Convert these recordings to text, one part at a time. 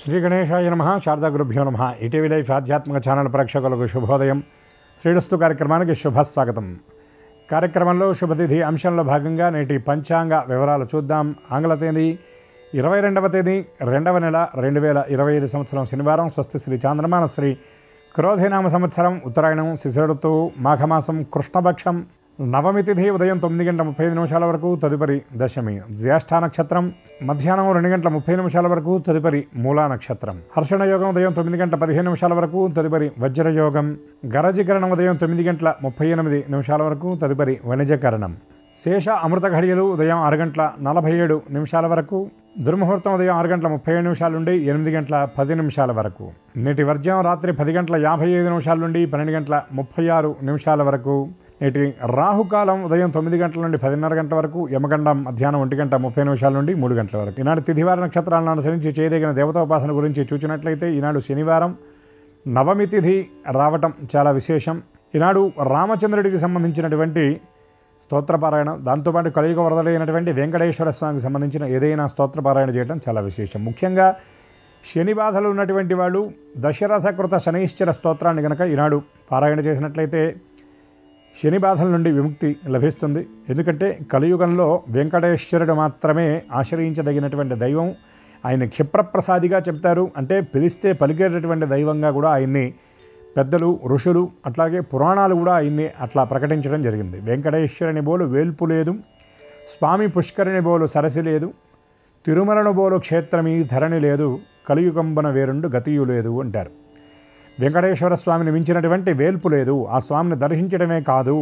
శ్రీ గణేశాయ నమః. శారదా గురుభ్యో నమః. ఈటీవీ లైఫ్ ఆధ్యాత్మిక ఛానల్ ప్రేక్షకులకు శుభోదయం. శ్రీరస్తు కార్యక్రమానికి శుభస్వాగతం. కార్యక్రమంలో శుభతిథి అంశంలో భాగంగా నేటి పంచాంగ వివరాలు చూద్దాం. ఆంగ్ల తేదీ 22వ తేదీ 2వ నెల 2025 సంవత్సరం శనివారం. స్వస్తి శ్రీ చాంద్రమాన శ్రీ క్రోధినామ సంవత్సరం, ఉత్తరాయణం, శిశిర ఋతువు, మాఘమాసం, కృష్ణపక్షం, నవమి తిథి ఉదయం 9:35 వరకు, తదుపరి దశమి. జ్యేష్ఠ నక్షత్రం మధ్యాహ్నం 2:30 వరకు, తదుపరి మూలా నక్షత్రం. హర్షణ యోగం ఉదయం 9:15 వరకు, తదుపరి వజ్రయోగం. గరజీకరణం ఉదయం 9:38 వరకు, తదుపరి వణిజకరణం. శేష అమృత ఘడియలు ఉదయం 6:47 వరకు, దుర్ముహూర్తం ఉదయం 6:37 నుండి 8:10 వరకు. నేటి వర్జ్యం రాత్రి 10:55 నుండి 12:36 వరకు. నేటి రాహుకాలం ఉదయం 9 గంటల నుండి 10:30 వరకు, యమగండం మధ్యాహ్నం 1:30 నుండి 3 గంటల వరకు. ఈనాడు తిథివార నక్షత్రాలను అనుసరించి చేయదగిన దేవతాపాసన గురించి చూచినట్లయితే, ఈనాడు శనివారం నవమి తిథి రావటం చాలా విశేషం. ఈనాడు రామచంద్రుడికి సంబంధించినటువంటి స్తోత్రపారాయణ, దాంతోపాటు కలియుగ వరదలైనటువంటి వెంకటేశ్వర స్వామికి సంబంధించిన ఏదైనా స్తోత్రపారాయణ చేయడం చాలా విశేషం. ముఖ్యంగా శని బాధలు ఉన్నటువంటి వాళ్ళు దశరథకృత శనైశ్చర స్తోత్రాన్ని కనుక ఈనాడు పారాయణ చేసినట్లయితే శని బాధల నుండి విముక్తి లభిస్తుంది. ఎందుకంటే కలియుగంలో వెంకటేశ్వరుడు మాత్రమే ఆశ్రయించదగినటువంటి దైవం. ఆయన క్షిప్రప్రసాదిగా చెప్తారు, అంటే పిలిస్తే పలికేటటువంటి దైవంగా కూడా ఆయన్ని పెద్దలు, ఋషులు, అట్లాగే పురాణాలు కూడా ఆయన్ని అట్లా ప్రకటించడం జరిగింది. వెంకటేశ్వరుని బోలు వేల్పు లేదు, స్వామి పుష్కరిని బోలు సరసి లేదు, తిరుమలను బోలు క్షేత్రమీ ధరణి లేదు, కలియుగంబన వేరుండు గతియు లేదు అంటారు. వెంకటేశ్వర స్వామిని మించినటువంటి వేల్పు లేదు. ఆ స్వామిని దర్శించడమే కాదు,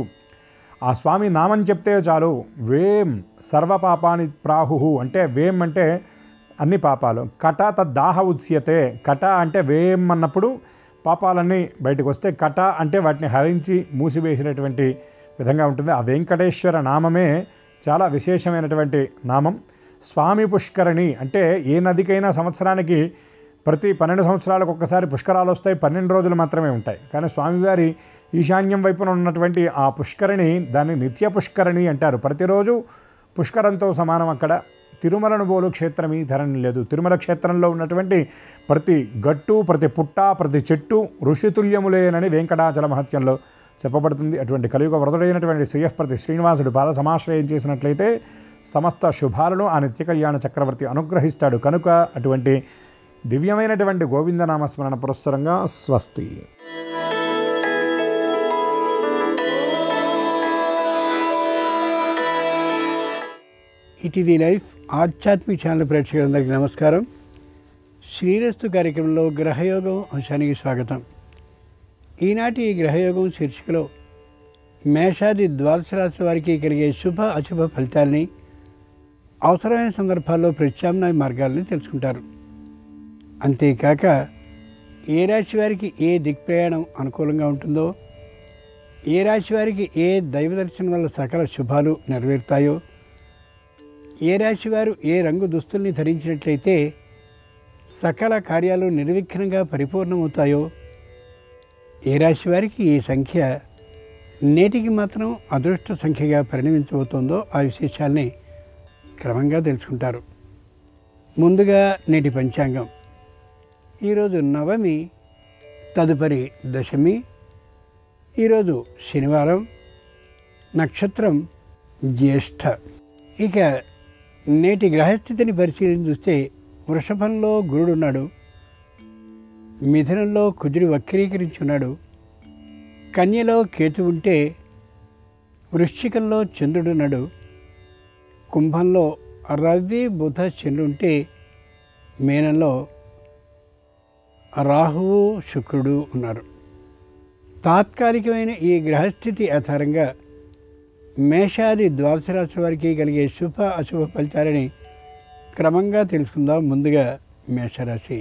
ఆ స్వామి నామం చెప్తే చాలు. వేం సర్వపాపాని ప్రాహు అంటే, వేం అంటే అన్ని పాపాలు. కట తద్దాహ ఉచ్యతే. కట అంటే వేం అన్నప్పుడు పాపాలన్నీ బయటకు వస్తే, కట అంటే వాటిని హరించి మూసివేసినటువంటి విధంగా ఉంటుంది. ఆ వెంకటేశ్వర నామమే చాలా విశేషమైనటువంటి నామం. స్వామి పుష్కరిణి అంటే ఏ నదికైనా సంవత్సరానికి ప్రతి 12 సంవత్సరాలకు ఒక్కసారి పుష్కరాలు వస్తాయి. 12 రోజులు మాత్రమే ఉంటాయి. కానీ స్వామివారి ఈశాన్యం వైపున ఉన్నటువంటి ఆ పుష్కరిణి, దాన్ని నిత్య పుష్కరిణి అంటారు. ప్రతిరోజు పుష్కరంతో సమానం అక్కడ. తిరుమలను బోలు క్షేత్రమీ ధరణి లేదు. తిరుమల క్షేత్రంలో ఉన్నటువంటి ప్రతి గట్టు, ప్రతి పుట్ట, ప్రతి చెట్టు ఋషితుల్యములేనని వెంకటాచల మహత్యంలో చెప్పబడుతుంది. అటువంటి కలియుగ వరదుడైనటువంటి శ్రీయఃప్రతి శ్రీనివాసుడు పాద సమాశ్రయం చేసినట్లయితే సమస్త శుభాలను ఆ నిత్య కళ్యాణ చక్రవర్తి అనుగ్రహిస్తాడు. కనుక అటువంటి దివ్యమైనటువంటి గోవిందనామస్మరణ పురస్సరంగా స్వస్తి. ఈటీవీ లైఫ్ ఆధ్యాత్మిక ఛానల్ ప్రేక్షకులందరికీ నమస్కారం. శ్రీరస్తు కార్యక్రమంలో గ్రహయోగం అంశానికి స్వాగతం. ఈనాటి ఈ గ్రహయోగం శీర్షికలో మేషాది ద్వాదశ రాశి వారికి కలిగే శుభ అశుభ ఫలితాలని, అవసరమైన సందర్భాల్లో ప్రత్యామ్నాయ మార్గాలను తెలుసుకుంటారు. అంతేకాక ఏ రాశి వారికి ఏ దిక్ప్రయాణం అనుకూలంగా ఉంటుందో, ఏ రాశి వారికి ఏ దైవ దర్శనం వల్ల సకల శుభాలు నెరవేరుతాయో, ఏ రాశివారు ఏ రంగు దుస్తుల్ని ధరించినట్లయితే సకల కార్యాలు నిర్విఘ్నంగా పరిపూర్ణమవుతాయో, ఏ రాశి వారికి ఈ సంఖ్య నేటికి మాత్రం అదృష్ట సంఖ్యగా పరిణమించబోతోందో ఆ విశేషాల్ని క్రమంగా తెలుసుకుంటారు. ముందుగా నేటి పంచాంగం. ఈరోజు నవమి, తదుపరి దశమి. ఈరోజు శనివారం, నక్షత్రం జ్యేష్ఠ. ఇక నేటి గ్రహస్థితిని పరిశీలించి చూస్తే వృషభంలో గురుడున్నాడు, మిథునంలో కుజుడు వక్రీకరించి ఉన్నాడు, కన్యలో కేతు ఉంటే వృశ్చికంలో చంద్రుడున్నాడు, కుంభంలో రవి బుధ చంద్రుడు ఉంటే మీనంలో రాహువు శుక్రుడు ఉన్నారు. తాత్కాలికమైన ఈ గ్రహస్థితి ఆధారంగా మేషాది ద్వాదశ రాశి వారికి కలిగే శుభ అశుభ ఫలితాలని క్రమంగా తెలుసుకుందాం. ముందుగా మేషరాశి.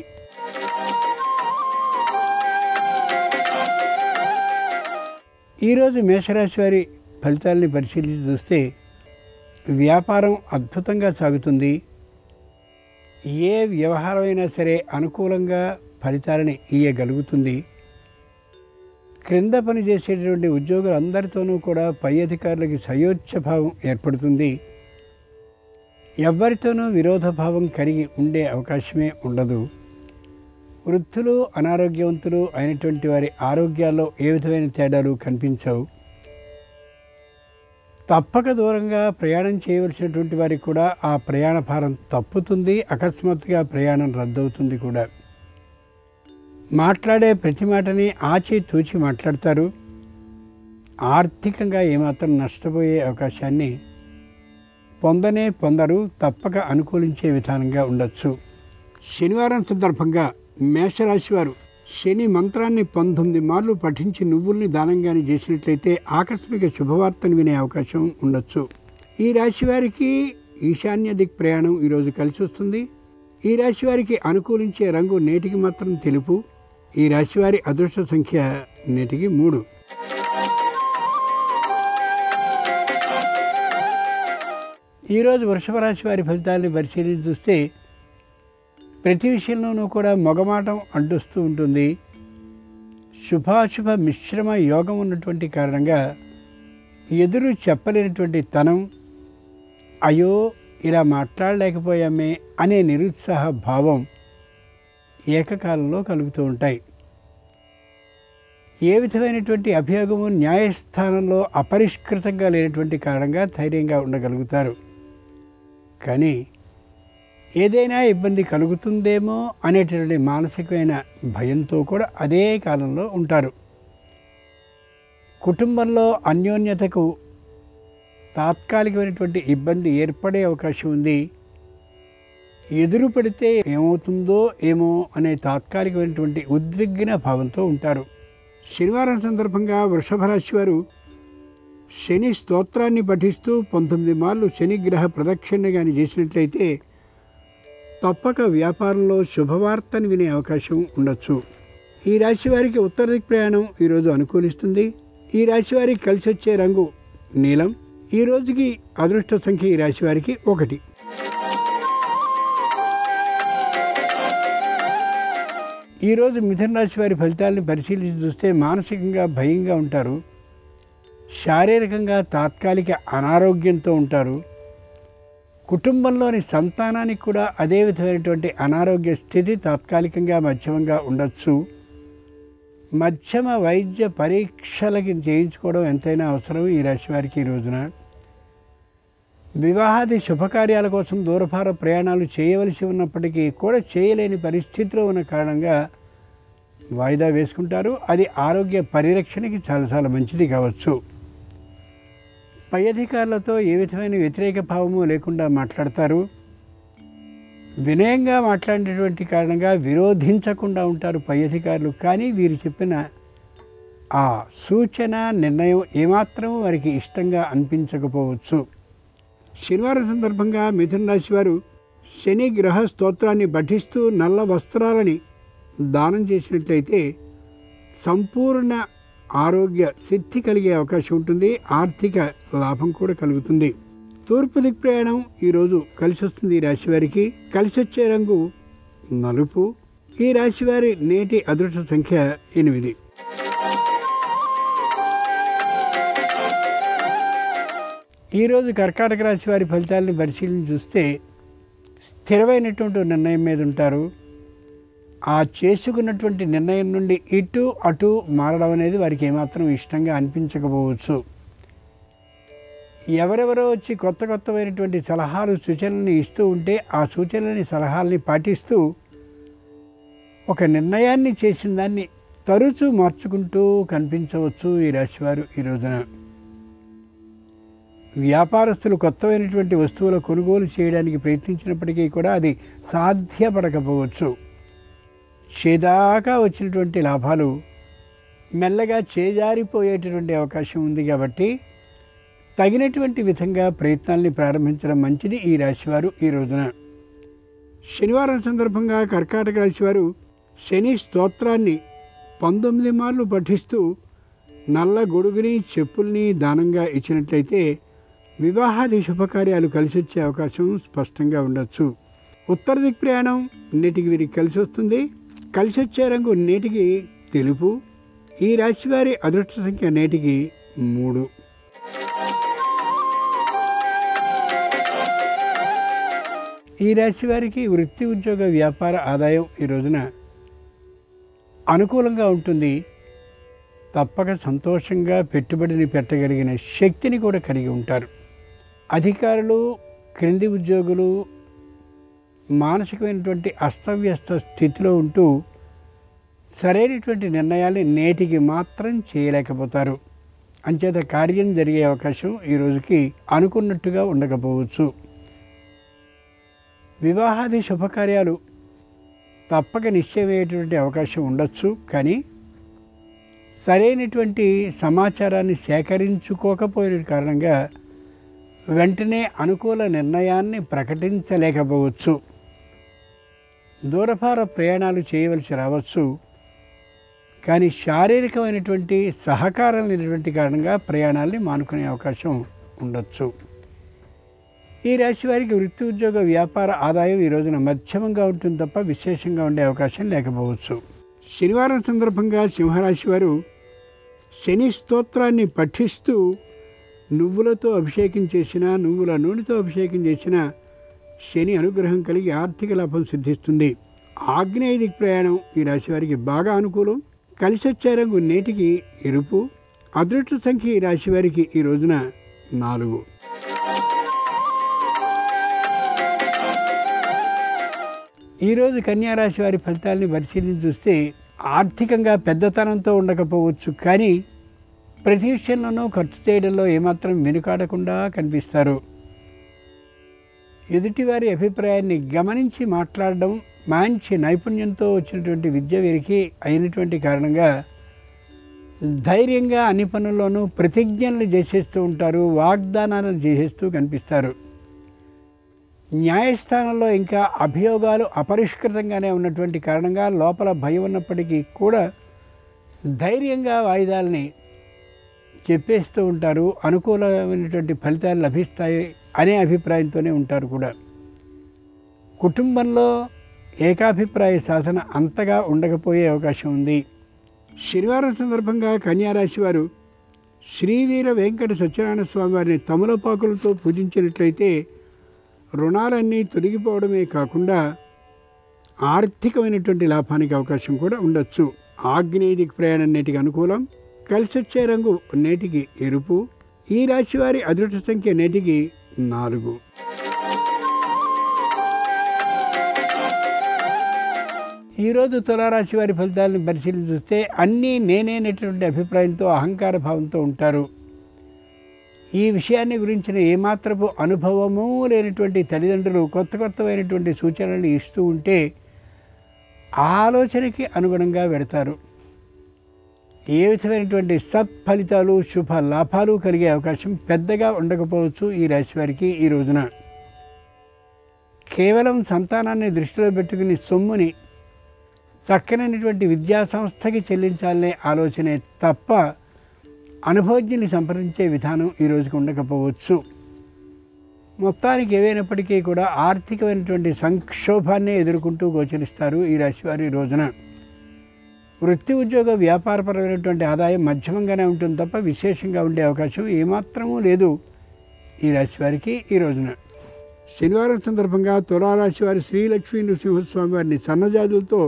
ఈరోజు మేషరాశి వారి ఫలితాలని పరిశీలించి చూస్తే వ్యాపారం అద్భుతంగా సాగుతుంది. ఏ వ్యవహారమైనా సరే అనుకూలంగా ఫలితాలని ఇయ్యగలుగుతుంది. క్రింద పని చేసేటటువంటి ఉద్యోగులందరితోనూ కూడా పై అధికారులకి సయోధ్యభావం ఏర్పడుతుంది. ఎవరితోనూ విరోధభావం కలిగి ఉండే అవకాశమే ఉండదు. వృద్ధులు అనారోగ్యవంతులు అయినటువంటి వారి ఆరోగ్యాల్లో ఏ విధమైన తేడాలు కనిపించవు. తప్పక దూరంగా ప్రయాణం చేయవలసినటువంటి వారికి కూడా ఆ ప్రయాణ భారం తప్పుతుంది. అకస్మాత్తుగా ప్రయాణం రద్దవుతుంది కూడా. మాట్లాడే ప్రతి మాటని ఆచితూచి మాట్లాడతారు. ఆర్థికంగా ఏమాత్రం నష్టపోయే అవకాశాన్ని పొందరు. తప్పక అనుకూలించే విధానంగా ఉండొచ్చు. శనివారం సందర్భంగా మేషరాశి వారు శని మంత్రాన్ని 19 మార్లు పఠించి నువ్వుల్ని దానంగాని చేసినట్లయితే ఆకస్మిక శుభవార్తను వినే అవకాశం ఉండొచ్చు. ఈ రాశి వారికి ఈశాన్య దిక్ ప్రయాణం ఈరోజు కలిసి వస్తుంది. ఈ రాశి వారికి అనుకూలించే రంగు నేటికి మాత్రం తెలుపు. ఈ రాశి వారి అదృష్ట సంఖ్య నేటికి 3. ఈరోజు వృషభ రాశి వారి ఫలితాలను పరిశీలించి చూస్తే ప్రతి విషయంలోనూ కూడా మొగమాటం అడ్డొస్తూ ఉంటుంది. శుభాశుభ మిశ్రమ యోగం ఉన్నటువంటి కారణంగా ఎదురు చెప్పలేనటువంటి తనం, అయ్యో ఇలా మాట్లాడలేకపోయామే అనే నిరుత్సాహ భావం ఏకకాలంలో కలుగుతూ ఉంటాయి. ఏ విధమైనటువంటి అభియోగము న్యాయస్థానంలో అపరిష్కృతంగా లేనటువంటి కారణంగా ధైర్యంగా ఉండగలుగుతారు. కానీ ఏదైనా ఇబ్బంది కలుగుతుందేమో అనేటువంటి మానసికమైన భయంతో కూడా అదే కాలంలో ఉంటారు. కుటుంబంలో అన్యోన్యతకు తాత్కాలికమైనటువంటి ఇబ్బంది ఏర్పడే అవకాశం ఉంది. ఎదురు పడితే ఏమవుతుందో ఏమో అనే తాత్కాలికమైనటువంటి ఉద్విగ్న భావంతో ఉంటారు. శనివారం సందర్భంగా వృషభ రాశి వారు శని స్తోత్రాన్ని పఠిస్తూ 19 మార్లు శనిగ్రహ ప్రదక్షిణ కానీ చేసినట్లయితే తప్పక వ్యాపారంలో శుభవార్తను వినే అవకాశం ఉండొచ్చు. ఈ రాశి వారికి ఉత్తర దిక్ ప్రయాణం ఈరోజు అనుకూలిస్తుంది. ఈ రాశి వారికి కలిసి వచ్చే రంగు నీలం. ఈ రోజుకి అదృష్ట సంఖ్య ఈ రాశి వారికి 1. ఈరోజు మిథున రాశి వారి ఫలితాలను పరిశీలించి చూస్తే మానసికంగా భయంగా ఉంటారు. శారీరకంగా తాత్కాలిక అనారోగ్యంతో ఉంటారు. కుటుంబంలోని సంతానానికి కూడా అదే విధమైనటువంటి అనారోగ్య స్థితి తాత్కాలికంగా మధ్యమంగా ఉండొచ్చు. మధ్యమ వైద్య పరీక్షలకి చేయించుకోవడం ఎంతైనా అవసరం ఈ రాశి వారికి ఈ రోజున. వివాహాది శుభకార్యాల కోసం దూరభార ప్రయాణాలు చేయవలసి ఉన్నప్పటికీ కూడా చేయలేని పరిస్థితిలో ఉన్న కారణంగా వాయిదా వేసుకుంటారు. అది ఆరోగ్య పరిరక్షణకి చాలా మంచిది కావచ్చు. పై అధికారులతో ఏ విధమైన వ్యతిరేక భావము లేకుండా మాట్లాడతారు. వినయంగా మాట్లాడినటువంటి కారణంగా విరోధించకుండా ఉంటారు పై అధికారులు. కానీ వీరు చెప్పిన ఆ సూచన నిర్ణయం ఏమాత్రం వారికి ఇష్టంగా అనిపించకపోవచ్చు. శనివారం సందర్భంగా మిథున రాశి వారు శని గ్రహ స్తోత్రాన్ని పఠిస్తూ నల్ల వస్త్రాలని దానం చేసినట్లయితే సంపూర్ణ ఆరోగ్య సిద్ధి కలిగే అవకాశం ఉంటుంది. ఆర్థిక లాభం కూడా కలుగుతుంది. తూర్పు దిక్ ప్రయాణం ఈరోజు కలిసి వస్తుంది ఈ రాశి వారికి. కలిసి వచ్చే రంగు నలుపు. ఈ రాశి వారి నేటి అదృష్ట సంఖ్య 8. ఈరోజు కర్కాటక రాశి వారి ఫలితాలను పరిశీలన చూస్తే స్థిరమైనటువంటి నిర్ణయం మీద ఉంటారు. ఆ చేసుకున్నటువంటి నిర్ణయం నుండి ఇటు అటు మారడం అనేది వారికి ఏమాత్రం ఇష్టంగా అనిపించకపోవచ్చు. ఎవరెవరో వచ్చి కొత్తమైనటువంటి సలహాలు సూచనల్ని ఇస్తూ ఉంటే ఆ సూచనలని సలహాలని పాటిస్తూ ఒక నిర్ణయాన్ని చేసిన దాన్ని తరచూ మార్చుకుంటూ కనిపించవచ్చు ఈ రాశివారు ఈ రోజున. వ్యాపారస్తులు కొత్తమైనటువంటి వస్తువుల కొనుగోలు చేయడానికి ప్రయత్నించినప్పటికీ కూడా అది సాధ్యపడకపోవచ్చు. చేదాకా వచ్చినటువంటి లాభాలు మెల్లగా చేజారిపోయేటటువంటి అవకాశం ఉంది. కాబట్టి తగినటువంటి విధంగా ప్రయత్నాల్ని ప్రారంభించడం మంచిది ఈ రాశివారు ఈ రోజున. శనివారం సందర్భంగా కర్కాటక రాశివారు శని స్తోత్రాన్ని 19 మార్లు పఠిస్తూ నల్ల గొడుగుని చెప్పుల్ని దానంగా ఇచ్చినట్లయితే వివాహాది శుభకార్యాలు కలిసి వచ్చే అవకాశం స్పష్టంగా ఉండొచ్చు. ఉత్తర దిక్ ప్రయాణం నేటికి వీరికి కలిసి వస్తుంది. కలిసి వచ్చే రంగు నేటికి తెలుపు. ఈ రాశివారి అదృష్ట సంఖ్య నేటికి 3. ఈ రాశి వారికి వృత్తి ఉద్యోగ వ్యాపార ఆదాయం ఈ రోజున అనుకూలంగా ఉంటుంది. తప్పక సంతోషంగా పెట్టుబడిని పెట్టగలిగిన శక్తిని కూడా కలిగి ఉంటారు. అధికారులు, క్రింది ఉద్యోగులు మానసికమైనటువంటి అస్తవ్యస్త స్థితిలో ఉంటూ సరైనటువంటి నిర్ణయాన్ని నేటికి మాత్రం చేయలేకపోతారు. అంచేత కార్యం జరిగే అవకాశం ఈ రోజుకి అనుకున్నట్టుగా ఉండకపోవచ్చు. వివాహాది శుభకార్యాలు తప్పక నిశ్చయమయ్యేటువంటి అవకాశం ఉండొచ్చు. కానీ సరైనటువంటి సమాచారాన్ని సేకరించుకోకపోయిన కారణంగా వెంటనే అనుకూల నిర్ణయాన్ని ప్రకటించలేకపోవచ్చు. దూరభార ప్రయాణాలు చేయవలసి రావచ్చు. కానీ శారీరకమైనటువంటి సహకారం లేనటువంటి కారణంగా ప్రయాణాల్ని మానుకునే అవకాశం ఉండొచ్చు. ఈ రాశి వారికి వృత్తి, ఉద్యోగ, వ్యాపార ఆదాయం ఈ రోజున మధ్యమంగా ఉంటుంది తప్ప విశేషంగా ఉండే అవకాశం లేకపోవచ్చు. శనివారం సందర్భంగా సింహరాశి వారు శని స్తోత్రాన్ని పఠిస్తూ నువ్వులతో అభిషేకం చేసిన, నువ్వుల నూనెతో అభిషేకం చేసిన శని అనుగ్రహం కలిగి ఆర్థిక లాభం సిద్ధిస్తుంది. ఆగ్నేయ దిక్ ప్రయాణం ఈ రాశి వారికి బాగా అనుకూలం. కలిసి వచ్చే రంగు నేటికి ఎరుపు. అదృష్ట సంఖ్య ఈ రాశి వారికి ఈ రోజున 4. ఈరోజు కన్యారాశి వారి ఫలితాలని పరిశీలించి చూస్తే ఆర్థికంగా పెద్దతనంతో ఉండకపోవచ్చు, కానీ ప్రతి విషయంలోనూ ఖర్చు చేయడంలో ఏమాత్రం వెనుకాడకుండా కనిపిస్తారు. ఎదుటివారి అభిప్రాయాన్ని గమనించి మాట్లాడడం మంచి నైపుణ్యంతో వచ్చినటువంటి విద్య వీరికి అయినటువంటి కారణంగా ధైర్యంగా అన్ని పనుల్లోనూ ప్రతిజ్ఞలు చేసేస్తూ ఉంటారు, వాగ్దానాలు చేసేస్తూ కనిపిస్తారు. న్యాయస్థానంలో ఇంకా అభియోగాలు అపరిష్కృతంగానే ఉన్నటువంటి కారణంగా లోపల భయం ఉన్నప్పటికీ కూడా ధైర్యంగా వాయిదాలని చెప్పేస్తూ ఉంటారు. అనుకూలమైనటువంటి ఫలితాలు లభిస్తాయి అనే అభిప్రాయంతోనే ఉంటారు కూడా. కుటుంబంలో ఏకాభిప్రాయ సాధన అంతగా ఉండకపోయే అవకాశం ఉంది. శనివారం సందర్భంగా కన్యారాశి వారు శ్రీవీర వెంకట సత్యనారాయణ స్వామి వారిని తమలపాకులతో పూజించినట్లయితే రుణాలన్నీ తొలగిపోవడమే కాకుండా ఆర్థికమైనటువంటి లాభానికి అవకాశం కూడా ఉండొచ్చు. ఆగ్నేయ దిక్ ప్రయాణం నేటికి అనుకూలం. కలిసి వచ్చే రంగు నేటికి ఎరుపు. ఈ రాశి వారి అదృష్ట సంఖ్య నేటికి 4. ఈరోజు తులారాశి వారి ఫలితాలను పరిశీలించి చూస్తే అన్నీ నేనేనటువంటి అభిప్రాయంతో అహంకార భావంతో ఉంటారు. ఈ విషయాన్ని గురించిన ఏమాత్రపు అనుభవము లేనటువంటి తల్లిదండ్రులు కొత్తమైనటువంటి సూచనలు ఇస్తూ ఉంటే ఆలోచనకి అనుగుణంగా వెడతారు. ఏ విధమైనటువంటి సత్ఫలితాలు, శుభ లాభాలు కలిగే అవకాశం పెద్దగా ఉండకపోవచ్చు ఈ రాశి వారికి ఈ రోజున. కేవలం సంతానాన్ని దృష్టిలో పెట్టుకుని సొమ్ముని చక్కనైనటువంటి విద్యా సంస్థకి చెల్లించాలనే ఆలోచనే తప్ప అనుభవజ్ఞుని సంప్రదించే విధానం ఈ రోజుకి ఉండకపోవచ్చు. మొత్తానికి ఏవైనప్పటికీ కూడా ఆర్థికమైనటువంటి సంక్షోభాన్ని ఎదుర్కొంటూ గోచరిస్తారు ఈ రాశివారు ఈ రోజున. వృత్తి, ఉద్యోగ, వ్యాపారపరమైనటువంటి ఆదాయం మధ్యమంగానే ఉంటుంది తప్ప విశేషంగా ఉండే అవకాశం ఏమాత్రమూ లేదు ఈ రాశివారికి ఈ రోజున. శనివారం సందర్భంగా తులారాశి వారి శ్రీలక్ష్మీ నృసింహస్వామి వారిని సన్నజాజులతో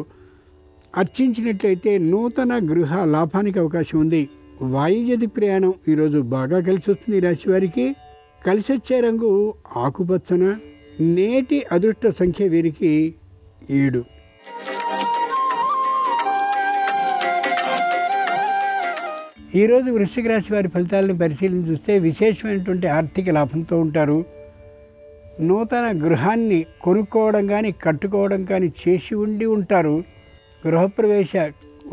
అర్చించినట్లయితే నూతన గృహ లాభానికి అవకాశం ఉంది. వాయువ్యది ప్రయాణం ఈరోజు బాగా కలిసి వస్తుంది ఈ రాశి వారికి. కలిసి వచ్చే రంగు ఆకుపచ్చన. నేటి అదృష్ట సంఖ్య వీరికి 7. ఈరోజు వృశ్చిక రాశి వారి ఫలితాలను పరిశీలించి చూస్తే విశేషమైనటువంటి ఆర్థిక లాభంతో ఉంటారు. నూతన గృహాన్ని కొనుక్కోవడం కానీ కట్టుకోవడం కానీ చేసి ఉంటారు. గృహప్రవేశ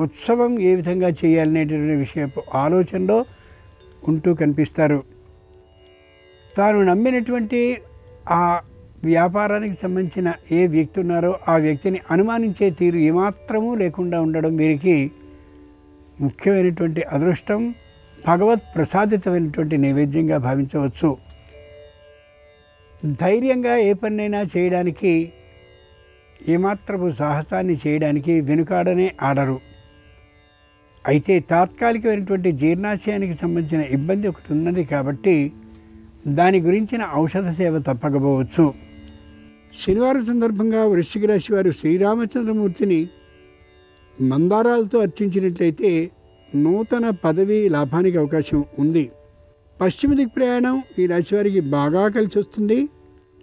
ఉత్సవం ఏ విధంగా చేయాలనేటువంటి విషయపు ఆలోచనలో ఉంటూ కనిపిస్తారు. తాను నమ్మినటువంటి ఆ వ్యాపారానికి సంబంధించిన ఏ వ్యక్తి ఉన్నారో ఆ వ్యక్తిని అనుమానించే తీరు ఏమాత్రమూ లేకుండా ఉండడం వీరికి ముఖ్యమైనటువంటి అదృష్టం, భగవత్ ప్రసాదితమైనటువంటి నైవేద్యంగా భావించవచ్చు. ధైర్యంగా ఏ పనైనా చేయడానికి, ఏమాత్రపు సాహసాన్ని చేయడానికి వెనుకాడనే ఆడరు. అయితే తాత్కాలికమైనటువంటి జీర్ణాశయానికి సంబంధించిన ఇబ్బంది ఒకటి ఉన్నది కాబట్టి దాని గురించిన ఔషధ సేవ తప్పకపోవచ్చు. శనివారం సందర్భంగా వృశ్చిక రాశి వారు శ్రీరామచంద్రమూర్తిని మందారాలతో అర్చించినట్లయితే నూతన పదవి లాభానికి అవకాశం ఉంది. పశ్చిమ దిక్కు ప్రయాణం ఈ రాశి వారికి బాగా కలిసి వస్తుంది.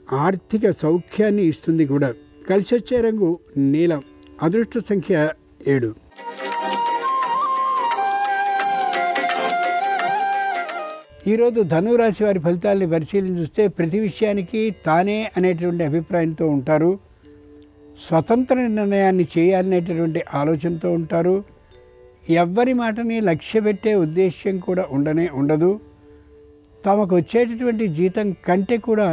ఆర్థిక సౌఖ్యాన్ని ఇస్తుంది కూడా. కలిసి వచ్చే రంగు నీలం. అదృష్ట సంఖ్య 7. ఈరోజు ధనురాశి వారి ఫలితాలని పరిశీలించి చూస్తే ప్రతి విషయానికి తానే అనేటువంటి అభిప్రాయంతో ఉంటారు. స్వతంత్ర నిర్ణయాన్ని చేయాలనేటటువంటి ఆలోచనతో ఉంటారు. ఎవ్వరి మాటని లక్ష్య పెట్టే ఉద్దేశ్యం కూడా ఉండదు. తమకు వచ్చేటటువంటి జీతం కంటే కూడా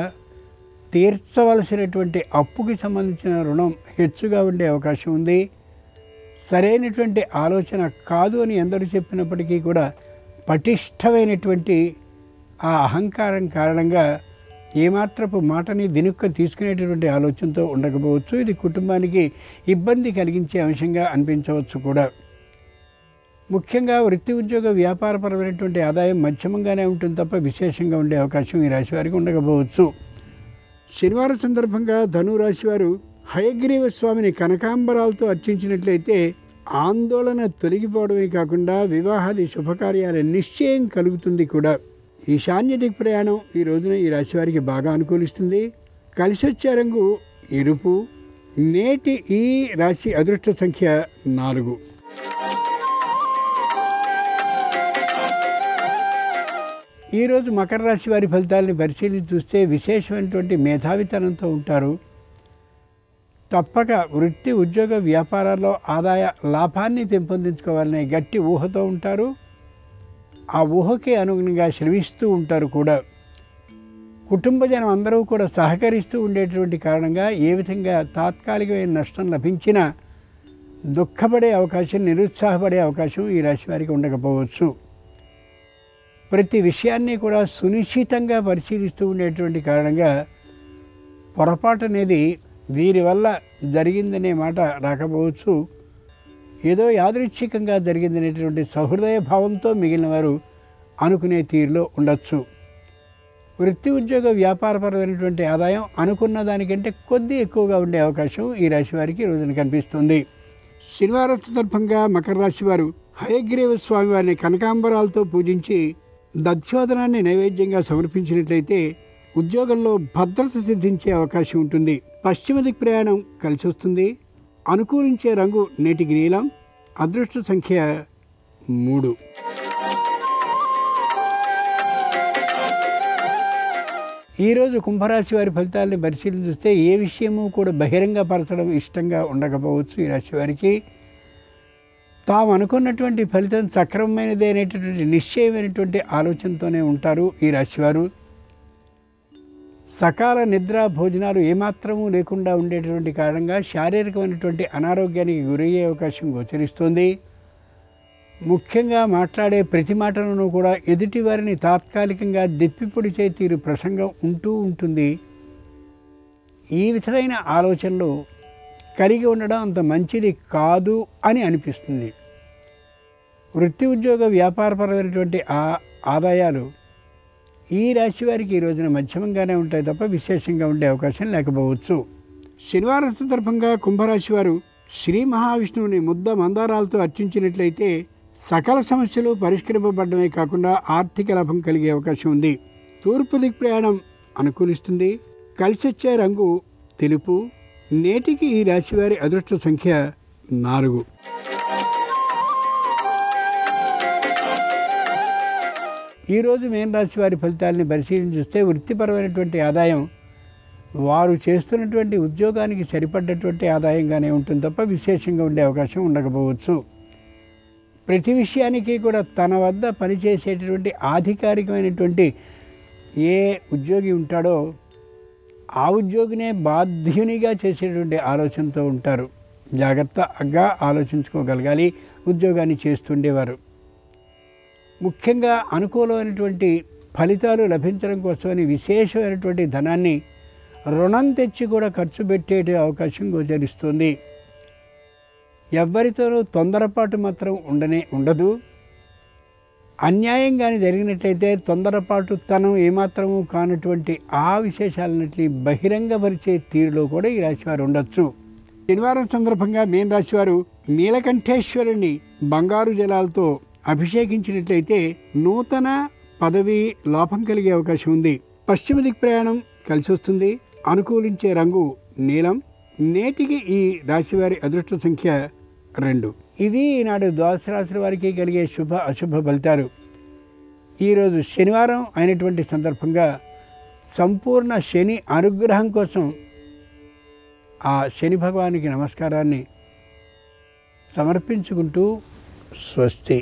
తీర్చవలసినటువంటి అప్పుకి సంబంధించిన రుణం హెచ్చుగా ఉండే అవకాశం ఉంది. సరైనటువంటి ఆలోచన కాదు అని ఎందరూ చెప్పినప్పటికీ కూడా పటిష్టమైనటువంటి ఆ అహంకారం కారణంగా ఏమాత్రపు మాటని వెనుక తీసుకునేటటువంటి ఆలోచనతో ఉండకపోవచ్చు. ఇది కుటుంబానికి ఇబ్బంది కలిగించే అంశంగా అనిపించవచ్చు కూడా. ముఖ్యంగా వృత్తి ఉద్యోగ వ్యాపారపరమైనటువంటి ఆదాయం మధ్యమంగానే ఉంటుంది తప్ప విశేషంగా ఉండే అవకాశం ఈ రాశి వారికి ఉండకపోవచ్చు. శనివారం సందర్భంగా ధనురాశి వారు హయగ్రీవ స్వామిని కనకాంబరాలతో అర్చించినట్లయితే ఆందోళన తొలగిపోవడమే కాకుండా వివాహాది శుభకార్యాల నిశ్చయం కలుగుతుంది కూడా. ఈశాన్య దిక్ ప్రయాణం ఈ రోజున ఈ రాశి వారికి బాగా అనుకూలిస్తుంది. కలిసి వచ్చే రంగు ఎరుపు. నేటి ఈ రాశి అదృష్ట సంఖ్య 4. ఈరోజు మకర రాశి వారి ఫలితాలను పరిశీలించి చూస్తే విశేషమైనటువంటి మేధావితనంతో ఉంటారు. తప్పక వృత్తి ఉద్యోగ వ్యాపారాల్లో ఆదాయ లాభాన్ని పెంపొందించుకోవాలనే గట్టి ఊహతో ఉంటారు. ఆ ఊహకే అనుగుణంగా శ్రమిస్తూ ఉంటారు కూడా. కుటుంబ జనం అందరూ కూడా సహకరిస్తూ ఉండేటువంటి కారణంగా ఏ విధంగా తాత్కాలికమైన నష్టం లభించినా దుఃఖపడే అవకాశం, నిరుత్సాహపడే అవకాశం ఈ రాశి వారికి ఉండకపోవచ్చు. ప్రతి విషయాన్ని కూడా సునిశ్చితంగా పరిశీలిస్తూ ఉండేటువంటి కారణంగా పొరపాటు అనేది వీరి వల్ల జరిగిందనే మాట రాకపోవచ్చు. ఏదో యాదృచ్ఛికంగా జరిగిందనేటువంటి సహృదయ భావంతో మిగిలిన వారు అనుకునే తీరులో ఉండొచ్చు. వృత్తి ఉద్యోగ వ్యాపారపరమైనటువంటి ఆదాయం అనుకున్న దానికంటే కొద్ది ఎక్కువగా ఉండే అవకాశం ఈ రాశి వారికి ఈ రోజున కనిపిస్తుంది. శనివారం సందర్భంగా మకర రాశి వారు హయగ్రీవ స్వామి వారిని కనకాంబరాలతో పూజించి దధ్యోదనాన్ని నైవేద్యంగా సమర్పించినట్లయితే ఉద్యోగంలో భద్రత సిద్ధించే అవకాశం ఉంటుంది. పశ్చిమ దిక్ ప్రయాణం కలిసి వస్తుంది. అనుకూలించే రంగు నేటికి నీలం. అదృష్ట సంఖ్య 3. ఈరోజు కుంభరాశి వారి ఫలితాలను పరిశీలిస్తే ఏ విషయము కూడా బహిరంగపరచడం ఇష్టంగా ఉండకపోవచ్చు. ఈ రాశి వారికి తాము అనుకున్నటువంటి ఫలితం సక్రమమైనదే అనేటటువంటి నిశ్చయమైనటువంటి ఆలోచనతోనే ఉంటారు ఈ రాశివారు. సకాల నిద్ర భోజనాలు ఏమాత్రమూ లేకుండా ఉండేటువంటి కారణంగా శారీరకమైనటువంటి అనారోగ్యానికి గురయ్యే అవకాశం గోచరిస్తుంది. ముఖ్యంగా మాట్లాడే ప్రతి మాటలను కూడా ఎదుటి వారిని తాత్కాలికంగా దెప్పిపొడిచే తీరు ప్రసంగం ఉంటూ ఉంటుంది. ఈ విధమైన ఆలోచనలు కలిగి ఉండడం అంత మంచిది కాదు అని అనిపిస్తుంది. వృత్తి ఉద్యోగ వ్యాపారపరమైనటువంటి ఆదాయాలు ఈ రాశి వారికి ఈ రోజున మధ్యమంగానే ఉంటాయి తప్ప విశేషంగా ఉండే అవకాశం లేకపోవచ్చు. శనివారం సందర్భంగా కుంభరాశి వారు శ్రీ మహావిష్ణువుని ముద్ద మందారాలతో అర్చించినట్లయితే సకల సమస్యలు పరిష్కరింపబడమే కాకుండా ఆర్థిక లాభం కలిగే అవకాశం ఉంది. తూర్పు దిక్ ప్రయాణం అనుకూలిస్తుంది. కలిసి వచ్చే రంగు తెలుపు. నేటికి ఈ రాశి వారి అదృష్ట సంఖ్య 4. ఈరోజు మేన రాశి వారి ఫలితాలని పరిశీలించి చూస్తే వృత్తిపరమైనటువంటి ఆదాయం వారు చేస్తున్నటువంటి ఉద్యోగానికి సరిపడ్డటువంటి ఆదాయంగానే ఉంటుంది తప్ప విశేషంగా ఉండే అవకాశం ఉండకపోవచ్చు. ప్రతి విషయానికి కూడా తన వద్ద పనిచేసేటటువంటి ఆధికారికమైనటువంటి ఏ ఉద్యోగి ఉంటాడో ఆ ఉద్యోగినే బాధ్యునిగా చేసేటువంటి ఆలోచనతో ఉంటారు. జాగ్రత్తగా ఆలోచించుకోగలగాలి ఉద్యోగాన్ని చేస్తుండేవారు. ముఖ్యంగా అనుకూలమైనటువంటి ఫలితాలు లభించడం కోసమని విశేషమైనటువంటి ధనాన్ని రుణం తెచ్చి కూడా ఖర్చు పెట్టే అవకాశం గోచరిస్తుంది. ఎవ్వరితోనూ తొందరపాటు మాత్రం ఉండదు. అన్యాయంగానే జరిగినట్లయితే తొందరపాటు తనం ఏమాత్రము కానటువంటి ఆ విశేషాలన్నింటినీ బహిరంగపరిచే తీరులో కూడా ఈ రాశివారు ఉండొచ్చు. శనివారం సందర్భంగా మీన రాశి వారు నీలకంఠేశ్వరుని బంగారు జలాలతో అభిషేకించినట్లయితే నూతన పదవి లోపం కలిగే అవకాశం ఉంది. పశ్చిమ దిక్ ప్రయాణం కలిసి వస్తుంది. అనుకూలించే రంగు నీలం. నేటికి ఈ రాశివారి అదృష్ట సంఖ్య 2. ఇవి ఈనాడు ద్వాదశ రాశుల వారికి కలిగే శుభ అశుభ ఫలితాలు. ఈరోజు శనివారం అయినటువంటి సందర్భంగా సంపూర్ణ శని అనుగ్రహం కోసం ఆ శని భగవానికి నమస్కారాన్ని సమర్పించుకుంటూ స్వస్తి.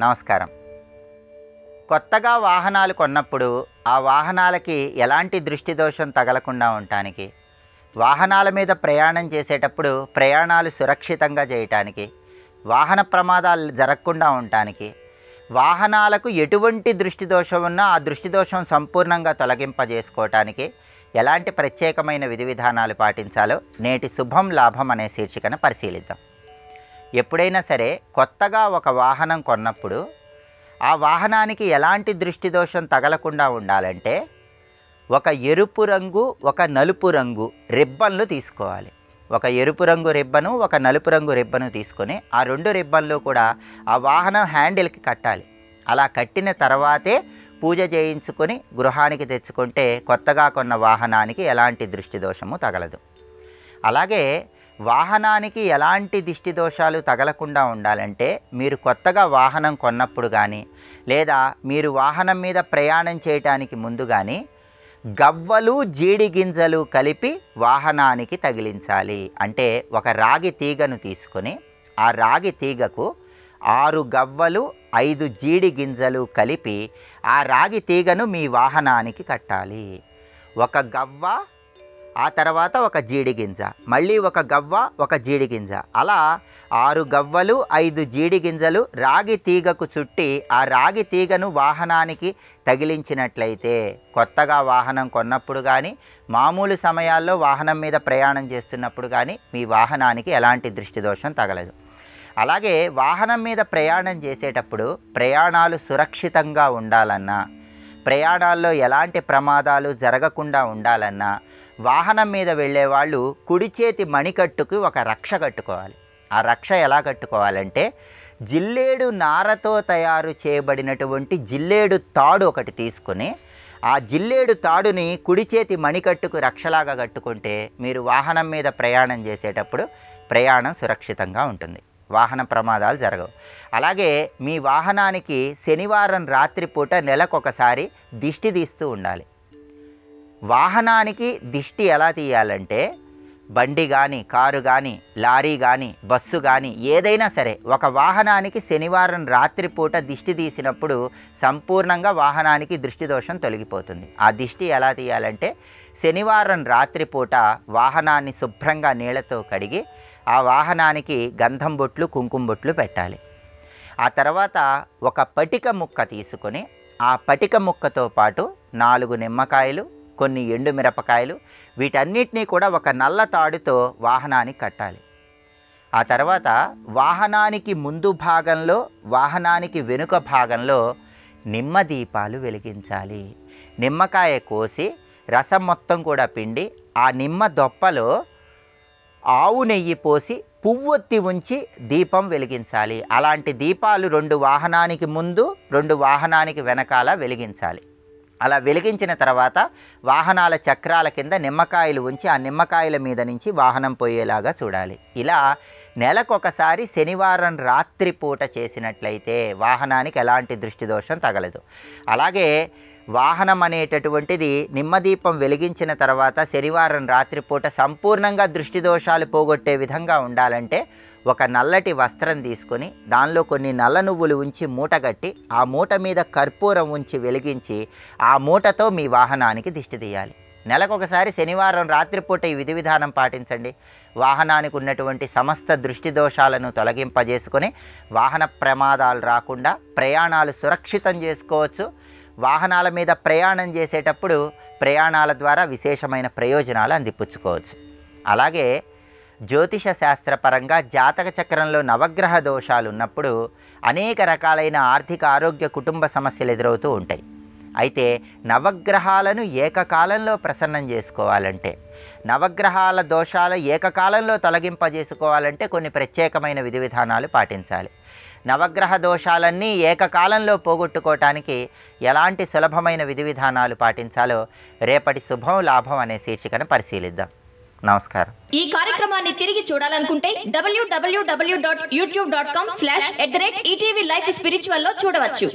నమస్కారం. కొత్తగా వాహనాలు కొన్నప్పుడు ఆ వాహనాలకి ఎలాంటి దృష్టి దోషం తగలకుండా ఉండటానికి, వాహనాల మీద ప్రయాణం చేసేటప్పుడు ప్రయాణాలు సురక్షితంగా చేయటానికి, వాహన ప్రమాదాలు జరగకుండా ఉండటానికి, వాహనాలకు ఎటువంటి దృష్టి దోషం ఉన్నా ఆ దృష్టి దోషం సంపూర్ణంగా తొలగింపజేసుకోవటానికి ఎలాంటి ప్రత్యేకమైన విధి విధానాలు పాటించాలో నేటి శుభం లాభం అనే శీర్షికను పరిశీలిద్దాం. ఎప్పుడైనా సరే కొత్తగా ఒక వాహనం కొన్నప్పుడు ఆ వాహనానికి ఎలాంటి దృష్టి దోషం తగలకుండా ఉండాలంటే ఒక ఎరుపు రంగు, ఒక నలుపు రంగు రిబ్బన్లు తీసుకోవాలి. ఒక ఎరుపు రంగు రిబ్బను, ఒక నలుపు రంగు రిబ్బను తీసుకొని ఆ 2 రిబ్బన్లు కూడా ఆ వాహనం హ్యాండిల్కి కట్టాలి. అలా కట్టిన తర్వాతే పూజ చేయించుకొని గృహానికి తెచ్చుకుంటే కొత్తగా కొన్న వాహనానికి ఎలాంటి దృష్టి దోషము తగలదు. అలాగే వాహనానికి ఎలాంటి దిష్టి దోషాలు తగలకుండా ఉండాలంటే మీరు కొత్తగా వాహనం కొన్నప్పుడు కానీ లేదా మీరు వాహనం మీద ప్రయాణం చేయటానికి ముందు కానీ గవ్వలు జీడి గింజలు కలిపి వాహనానికి తగిలించాలి. అంటే ఒక రాగి తీగను తీసుకొని ఆ రాగి తీగకు 6 గవ్వలు 5 జీడి గింజలు కలిపి ఆ రాగి తీగను మీ వాహనానికి కట్టాలి. ఒక గవ్వ, ఆ తర్వాత ఒక జీడి గింజ, మళ్ళీ ఒక గవ్వ, ఒక జీడి గింజ, అలా 6 గవ్వలు 5 జీడి గింజలు రాగి తీగకు చుట్టి ఆ రాగి తీగను వాహనానికి తగిలించినట్లయితే కొత్తగా వాహనం కొన్నప్పుడు కానీ మామూలు సమయాల్లో వాహనం మీద ప్రయాణం చేస్తున్నప్పుడు కానీ మీ వాహనానికి ఎలాంటి దృష్టి దోషం తగలదు. అలాగే వాహనం మీద ప్రయాణం చేసేటప్పుడు ప్రయాణాలు సురక్షితంగా ఉండాలన్నా, ప్రయాణాల్లో ఎలాంటి ప్రమాదాలు జరగకుండా ఉండాలన్నా వాహనం మీద వెళ్ళేవాళ్ళు కుడి చేతి మణికట్టుకు ఒక రక్ష కట్టుకోవాలి. ఆ రక్ష ఎలా కట్టుకోవాలంటే జిల్లేడు నారతో తయారు చేయబడినటువంటి జిల్లేడు తాడు ఒకటి తీసుకొని ఆ జిల్లేడు తాడుని కుడి చేతి మణికట్టుకు రక్షలాగా కట్టుకుంటే మీరు వాహనం మీద ప్రయాణం చేసేటప్పుడు ప్రయాణం సురక్షితంగా ఉంటుంది, వాహన ప్రమాదాలు జరగవు. అలాగే మీ వాహనానికి శనివారం రాత్రిపూట నెలకొకసారి దిష్టి తీస్తూ ఉండాలి. వాహనానికి దిష్టి ఎలా తీయాలంటే బండి కానీ, కారు కానీ, లారీ కానీ, బస్సు కానీ ఏదైనా సరే ఒక వాహనానికి శనివారం రాత్రిపూట దిష్టి తీసినప్పుడు సంపూర్ణంగా వాహనానికి దృష్టి దోషం తొలగిపోతుంది. ఆ దిష్టి ఎలా తీయాలంటే శనివారం రాత్రిపూట వాహనాన్ని శుభ్రంగా నీళ్లతో కడిగి ఆ వాహనానికి గంధం బొట్లు, కుంకుమ బొట్లు పెట్టాలి. ఆ తర్వాత ఒక పటిక ముక్క తీసుకొని ఆ పటిక ముక్కతో పాటు 4 నిమ్మకాయలు, కొన్ని ఎండు మిరపకాయలు, వీటన్నిటినీ కూడా ఒక నల్ల తాడుతో వాహనానికి కట్టాలి. ఆ తర్వాత వాహనానికి ముందు భాగంలో, వాహనానికి వెనుక భాగంలో నిమ్మ దీపాలు వెలిగించాలి. నిమ్మకాయ కోసి రసం మొత్తం కూడా పిండి ఆ నిమ్మ దొప్పలో ఆవు నెయ్యి పోసి పువ్వొత్తి ఉంచి దీపం వెలిగించాలి. అలాంటి దీపాలు 2 వాహనానికి ముందు, 2 వాహనానికి వెనకాల వెలిగించాలి. అలా వెలిగించిన తర్వాత వాహనాల చక్రాల కింద నిమ్మకాయలు ఉంచి ఆ నిమ్మకాయల మీద నుంచి వాహనం పోయేలాగా చూడాలి. ఇలా నెలకొకసారి శనివారం రాత్రిపూట చేసినట్లయితే వాహనానికి ఎలాంటి దృష్టి దోషం తగలదు. అలాగే వాహనం అనేటటువంటిది నిమ్మదీపం వెలిగించిన తర్వాత శనివారం రాత్రిపూట సంపూర్ణంగా దృష్టి దోషాలు పోగొట్టే విధంగా ఉండాలంటే ఒక నల్లటి వస్త్రం తీసుకొని దానిలో కొన్ని నల్ల నువ్వులు ఉంచి మూటగట్టి ఆ మూట మీద కర్పూరం ఉంచి వెలిగించి ఆ మూటతో మీ వాహనానికి దిష్టి తీయాలి. నెలకొకసారి శనివారం రాత్రిపూట ఈ విధి విధానం పాటించండి. వాహనానికి ఉన్నటువంటి సమస్త దృష్టి దోషాలను తొలగింపజేసుకొని వాహన ప్రమాదాలు రాకుండా ప్రయాణాలు సురక్షితం చేసుకోవచ్చు. వాహనాల మీద ప్రయాణం చేసేటప్పుడు ప్రయాణాల ద్వారా విశేషమైన ప్రయోజనాలు అందిపుచ్చుకోవచ్చు. అలాగే జ్యోతిష శాస్త్రపరంగా జాతక చక్రంలో నవగ్రహ దోషాలు ఉన్నప్పుడు అనేక రకాలైన ఆర్థిక, ఆరోగ్య, కుటుంబ సమస్యలు ఎదురవుతూ ఉంటాయి. అయితే నవగ్రహాలను ఏకకాలంలో ప్రసన్నం చేసుకోవాలంటే, నవగ్రహాల దోషాలు ఏకకాలంలో తొలగింపజేసుకోవాలంటే కొన్ని ప్రత్యేకమైన విధి విధానాలు పాటించాలి. నవగ్రహ దోషాలన్నీ ఏకకాలంలో పోగొట్టుకోవటానికి ఎలాంటి సులభమైన విధి విధానాలు పాటించాలో రేపటి శుభం లాభం అనే శీర్షికను పరిశీలిద్దాం. నమస్కారం. ఈ కార్యక్రమాన్ని తిరిగి చూడాలనుకుంటే www.youtube.com/ETV Life Spiritual లో చూడవచ్చు.